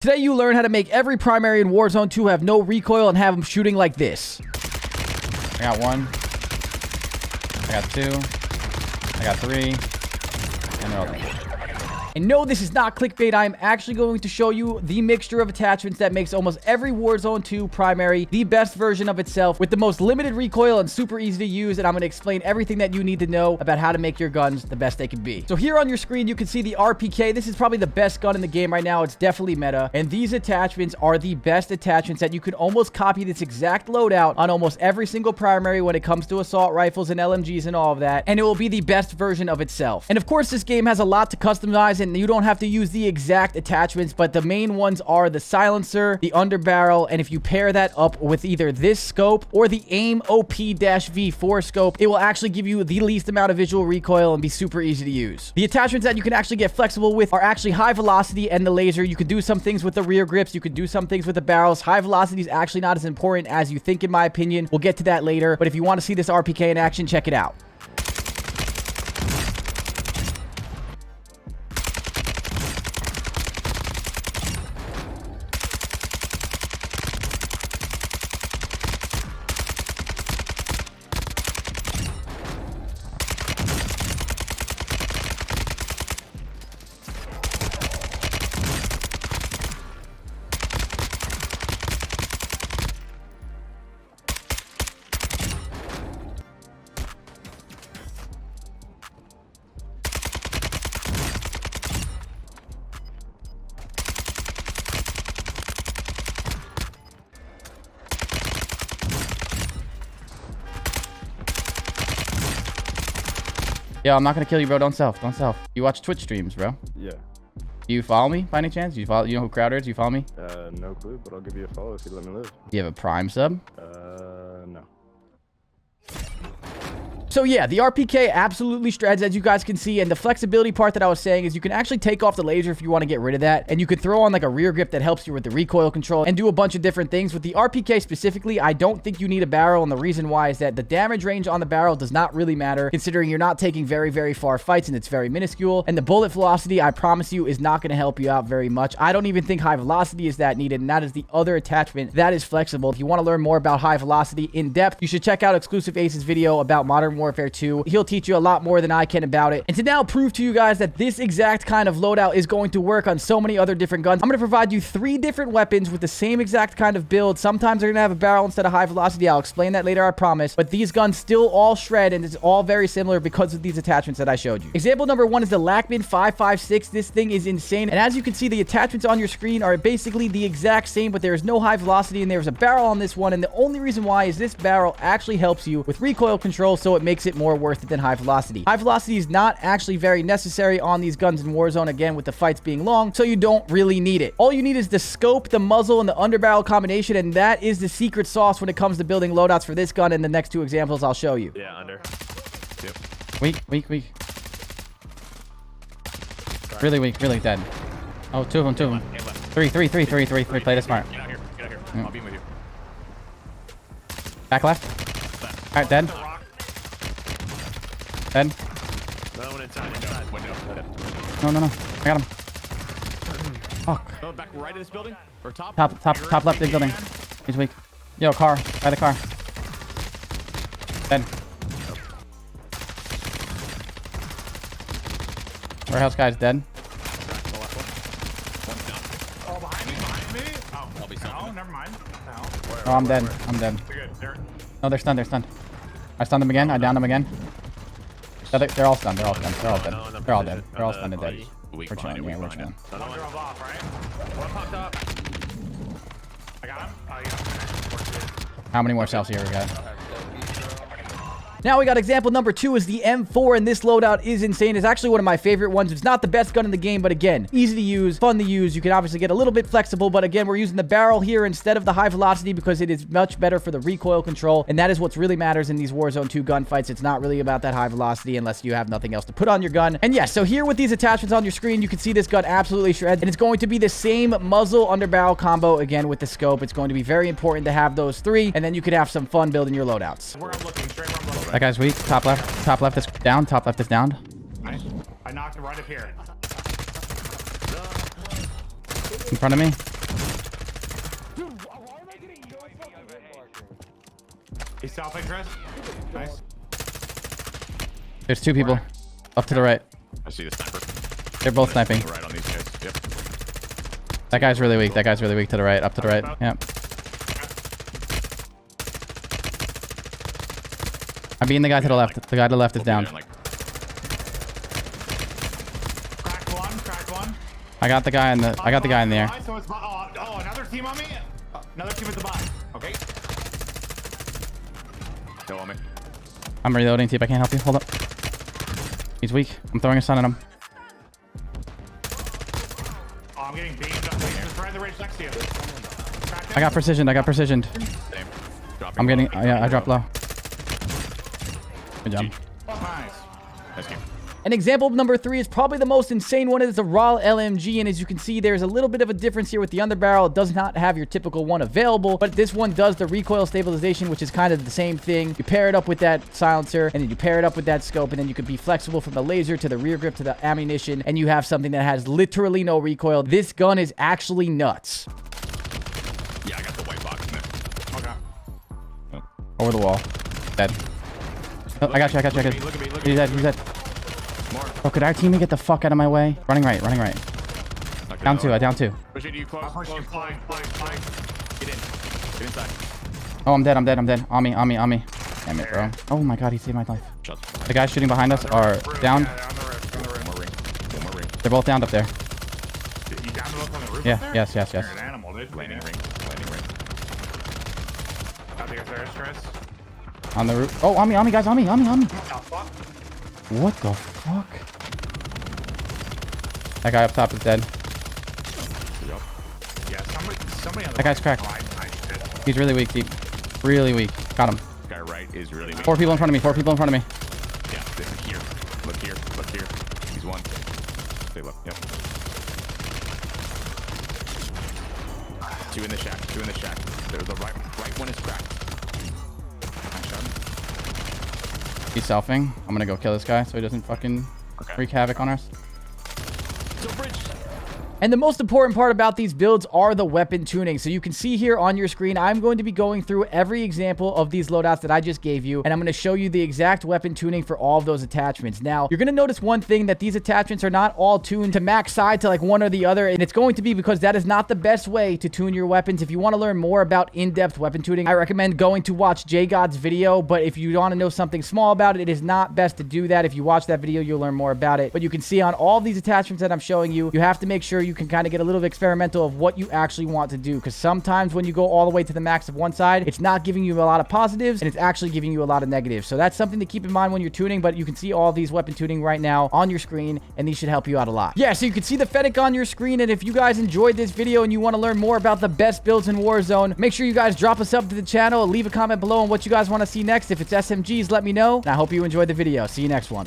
Today you learn how to make every primary in Warzone 2 have no recoil and have them shooting like this. I got one. I got two. I got three. And they're all dead. And no, this is not clickbait. I am actually going to show you the mixture of attachments that makes almost every Warzone 2 primary the best version of itself with the most limited recoil and super easy to use. And I'm going to explain everything that you need to know about how to make your guns the best they can be. So here on your screen, you can see the RPK. This is probably the best gun in the game right now. It's definitely meta. And these attachments are the best attachments that you can almost copy this exact loadout on almost every single primary when it comes to assault rifles and LMGs and all of that. And it will be the best version of itself. And of course, this game has a lot to customize and you don't have to use the exact attachments, but the main ones are the silencer, the underbarrel, and if you pair that up with either this scope or the AIM OP-V4 scope, it will actually give you the least amount of visual recoil and be super easy to use. The attachments that you can actually get flexible with are actually high velocity and the laser. You could do some things with the rear grips. You could do some things with the barrels. High velocity is actually not as important as you think, in my opinion. We'll get to that later, but if you want to see this RPK in action, check it out. Yo, I'm not gonna kill you, bro. Don't self. Don't self. You watch Twitch streams, bro? Yeah. Do you follow me by any chance? You know who Crowder is? You follow me? No clue, but I'll give you a follow if you let me live. Do you have a Prime sub? No. So yeah, the RPK absolutely shreds, as you guys can see, and the flexibility part that I was saying is you can actually take off the laser if you want to get rid of that, and you could throw on like a rear grip that helps you with the recoil control and do a bunch of different things. With the RPK specifically, I don't think you need a barrel, and the reason why is that the damage range on the barrel does not really matter, considering you're not taking very, very far fights and it's very minuscule, and the bullet velocity, I promise you, is not going to help you out very much. I don't even think high velocity is that needed, and that is the other attachment that is flexible. If you want to learn more about high velocity in depth, you should check out Xclusive Ace's video about Modern Warfare 2. He'll teach you a lot more than I can about it. And to now prove to you guys that this exact kind of loadout is going to work on so many other different guns, I'm going to provide you 3 different weapons with the same exact kind of build. Sometimes they're going to have a barrel instead of high velocity. I'll explain that later, I promise. But these guns still all shred, and it's all very similar because of these attachments that I showed you. Example number 1 is the Lachmann 556. This thing is insane. And as you can see, the attachments on your screen are basically the exact same, but there is no high velocity, and there's a barrel on this one. And the only reason why is this barrel actually helps you with recoil control, so it makes it more worth it than high velocity. High velocity is not actually very necessary on these guns in Warzone, again, with the fights being long, so you don't really need it. All you need is the scope, the muzzle, and the underbarrel combination, and that is the secret sauce when it comes to building loadouts for this gun, and the next 2 examples I'll show you. Yeah, under. Yep. Weak. Really weak, really dead. Oh, 2 of them. 3. Play this smart. Get out here. I'll be with you. Back left. All right, dead. Dead. Another one inside window. No. I got him. Fuck. Go back right of this building. Or top. Top left big building. He's weak. Yo, car. By the car. Dead. Warehouse guy's dead. Oh, behind me. Oh, I'll be stunned. Oh, never mind. Oh, I'm dead. They're good. No, they're stunned. I stunned them again. I downed them again. They're all stunned. They're all dead. They're all dead. They're all stunned and dead. We're chilling. Yeah, we're chilling. One drove off, right? One popped up. I got him. Oh, you got him. How many more cells here we got? Now we got example number 2 is the M4, and this loadout is insane. It's actually one of my favorite ones. It's not the best gun in the game, but again, easy to use, fun to use. You can obviously get a little bit flexible, but again, we're using the barrel here instead of the high velocity because it is much better for the recoil control, and that is what really matters in these Warzone 2 gunfights. It's not really about that high velocity unless you have nothing else to put on your gun. And yeah, so here with these attachments on your screen, you can see this gun absolutely shreds, and it's going to be the same muzzle underbarrel combo again with the scope. It's going to be very important to have those 3, and then you could have some fun building your loadouts. Where I'm looking, straight where I'm looking. That guy's weak. Top left is down. Top left is down. I knocked him right up here. In front of me. He's selfing, Chris. Nice. There's 2 people. Up to the right. I see the sniper. They're both sniping. Right on these guys. Yep. That guy's really weak. That guy's really weak to the right. Up to the right. Yep. I'm beating the guy to the left. The guy to the left is down. Like, Cracked one. Cracked one. I got the guy in the. I got the guy in the air. So it's, oh, another team on me. Another team at the bottom. okay. Go on me. I'm reloading. See if I can't help you. Hold up. He's weak. I'm throwing a stun at him. Oh, I'm getting beamed up. Just right in the ridge next to you. Cracked I got precisioned. I got precisioned. Same. Dropping I'm getting. low. Yeah, I dropped low. Good job. Nice. Nice game. And example number 3 is probably the most insane one. It's a RAAL LMG, and as you can see, there's a little bit of a difference here with the underbarrel. It does not have your typical one available, but this one does the recoil stabilization, which is kind of the same thing. You pair it up with that silencer, and then you pair it up with that scope, and then you can be flexible from the laser to the rear grip to the ammunition, and you have something that has literally no recoil. This gun is actually nuts. Yeah, I got the white box in there. Okay. Over the wall. Dead. Oh, I got you. I got you. I got you. Look at me. Look at He's me. dead. He's dead. More. Oh, could our teammate get the fuck out of my way? Running right. Running right. Okay, Down 2. I down 2. Pushing you close. I'll push you. Flying. Get in. Get inside. Oh, I'm dead. I'm dead. I'm dead. On me. On me. On me. Damn it, bro. Oh my god, he saved my life. Shut. The guys shooting behind us are down. Yeah, on the roof. On the roof. One more ring. One more ring. They're both down up there. You down the roof on the roof Yeah. up there? Yes. Yes. Yes. You're an animal, dude. Landing ring. Landing ring. Got the upstairs, Chris. On the roof. Oh, on me. On me, guys. On me. On me. On me. Oh, fuck. What the fuck? That guy up top is dead. Yep. Yeah, somebody on the That guy's cracked. Nice shit. He's really weak, deep. Really weak. Got him. Guy right is really weak. 4 people in front of me. 4 people in front of me. Yeah, this is here. Look here. Look here. He's one. Stay low. Yep. 2 in the shack. 2 in the shack. There's the right one is cracked. Nice shot. He's selfing. I'm gonna go kill this guy so he doesn't fucking wreak havoc on us. Still bridge. And the most important part about these builds are the weapon tuning. So you can see here on your screen, I'm going to be going through every example of these loadouts that I just gave you, and I'm going to show you the exact weapon tuning for all of those attachments. Now, you're going to notice one thing, that these attachments are not all tuned to max side to like one or the other, and it's going to be because that is not the best way to tune your weapons. If you want to learn more about in-depth weapon tuning, I recommend going to watch JGOD's video, but if you want to know something small about it, it is not best to do that. If you watch that video, you'll learn more about it. But you can see on all these attachments that I'm showing you, you have to make sure you can kind of get a little bit experimental of what you actually want to do, because sometimes when you go all the way to the max of one side, it's not giving you a lot of positives and it's actually giving you a lot of negatives. So that's something to keep in mind when you're tuning, but you can see all these weapon tuning right now on your screen, and these should help you out a lot. Yeah, so you can see the Fennec on your screen, and if you guys enjoyed this video and you want to learn more about the best builds in Warzone, make sure you guys drop a sub to the channel, leave a comment below on what you guys want to see next. If it's SMGs, let me know, and I hope you enjoyed the video. See you next one.